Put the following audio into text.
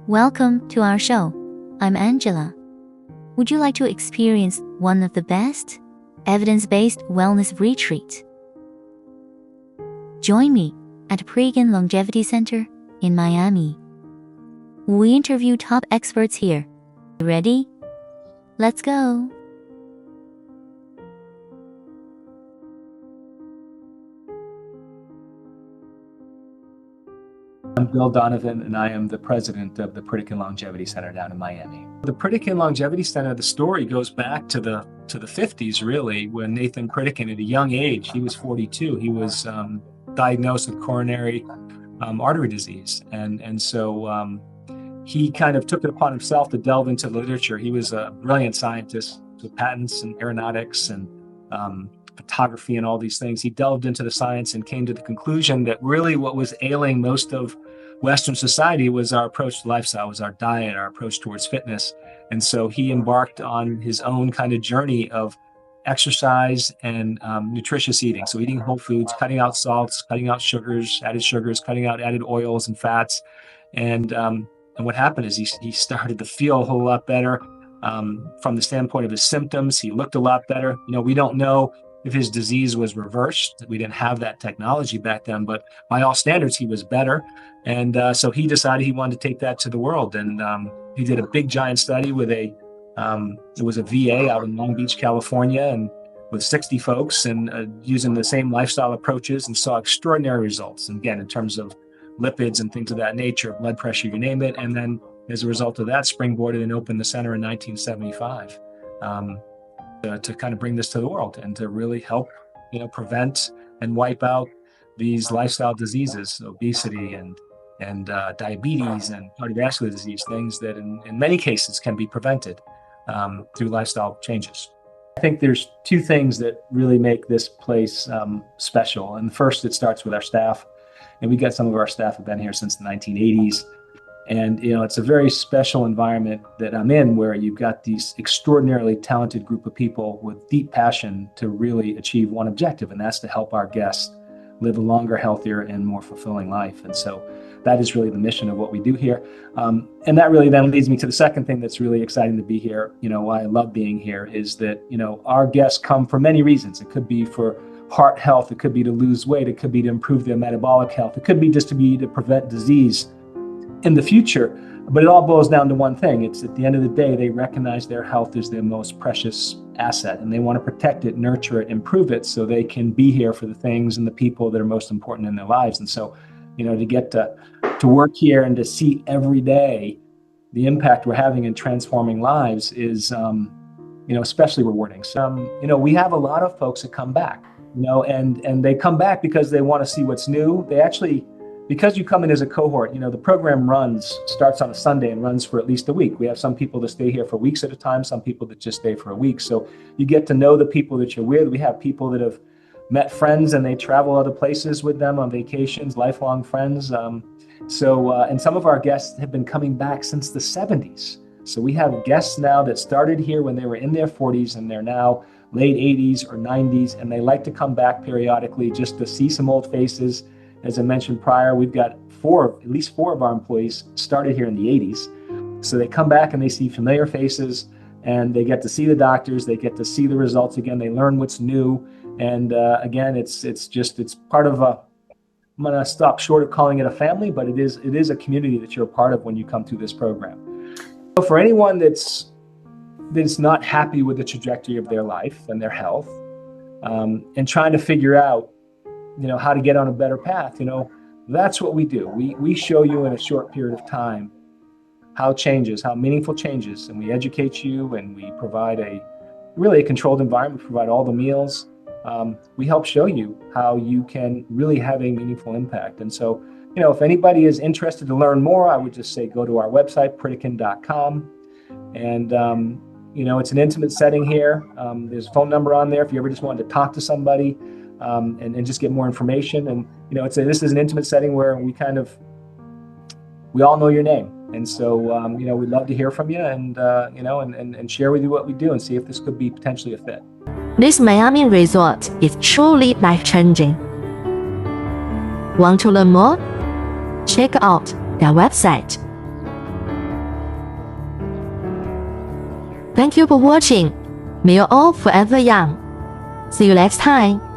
Welcome to our show. I'm Angela. Would you like to experience one of the best evidence-based wellness retreat? Join me at Pritikin Longevity Center in Miami. We interview top experts here. Ready? Let's go. I'm Bill Donovan, and I am the president of the Pritikin Longevity Center down in Miami. The Pritikin Longevity Center, the story goes back to the 50s, really, when Nathan Pritikin, at a young age, he was 42, he was diagnosed with coronary artery disease. And so he kind of took it upon himself to delve into the literature. He was a brilliant scientist with patents and aeronautics and photography and all these things. He delved into the science and came to the conclusion that really what was ailing most of Western society was our approach to lifestyle, was our diet, our approach towards fitness. And so he embarked on his own kind of journey of exercise and nutritious eating. So eating whole foods, cutting out salts, cutting out sugars, cutting out added oils and fats. And what happened is he started to feel a whole lot better from the standpoint of his symptoms. He looked a lot better. We don't know if his disease was reversed. We didn't have that technology back then, but by all standards, he was better. And so he decided he wanted to take that to the world. And he did a big, giant study with it was a VA out in Long Beach, California, and with 60 folks and using the same lifestyle approaches, and saw extraordinary results. And again, in terms of lipids and things of that nature, blood pressure, you name it. And then as a result of that, springboarded and opened the center in 1975. To kind of bring this to the world and to really help, prevent and wipe out these lifestyle diseases, obesity and diabetes and cardiovascular disease, things that in many cases can be prevented through lifestyle changes. I think there's two things that really make this place special. And first, it starts with our staff. And we got some of our staff have been here since the 1980s. And, it's a very special environment that I'm in, where you've got these extraordinarily talented group of people with deep passion to really achieve one objective, and that's to help our guests live a longer, healthier, and more fulfilling life. And so that is really the mission of what we do here. And that really then leads me to the second thing that's really exciting to be here. Why I love being here is that, our guests come for many reasons. It could be for heart health. It could be to lose weight. It could be to improve their metabolic health. It could be just to prevent disease in the future. But it all boils down to one thing. It's at the end of the day, they recognize their health is their most precious asset, and they want to protect it, nurture it, improve it, so they can be here for the things and the people that are most important in their lives. And so, to get to work here and to see every day the impact we're having in transforming lives is, especially rewarding. So, we have a lot of folks that come back, and they come back because they want to see what's new. They actually, because you come in as a cohort, the program starts on a Sunday and runs for at least a week. We have some people that stay here for weeks at a time, some people that just stay for a week. So you get to know the people that you're with. We have people that have met friends and they travel other places with them on vacations, lifelong friends. And some of our guests have been coming back since the 70s. So we have guests now that started here when they were in their 40s and they're now late 80s or 90s, and they like to come back periodically just to see some old faces. As I mentioned prior, we've got at least four of our employees started here in the 80s. So they come back and they see familiar faces, and they get to see the doctors, they get to see the results again, they learn what's new. And again, it's part of I'm gonna stop short of calling it a family, but it is a community that you're a part of when you come through this program. So for anyone that's not happy with the trajectory of their life and their health, and trying to figure out how to get on a better path, that's what we do. We show you in a short period of time how meaningful changes, and we educate you, and we provide a controlled environment, provide all the meals. We help show you how you can really have a meaningful impact. And so, if anybody is interested to learn more, I would just say go to our website, Pritikin.com. And, it's an intimate setting here. There's a phone number on there if you ever just wanted to talk to somebody. And just get more information. And, this is an intimate setting where we all know your name. And so, we'd love to hear from you and, and share with you what we do and see if this could be potentially a fit. This Miami resort is truly life-changing. Want to learn more? Check out their website Thank you for watching. May you all forever young. See you next time.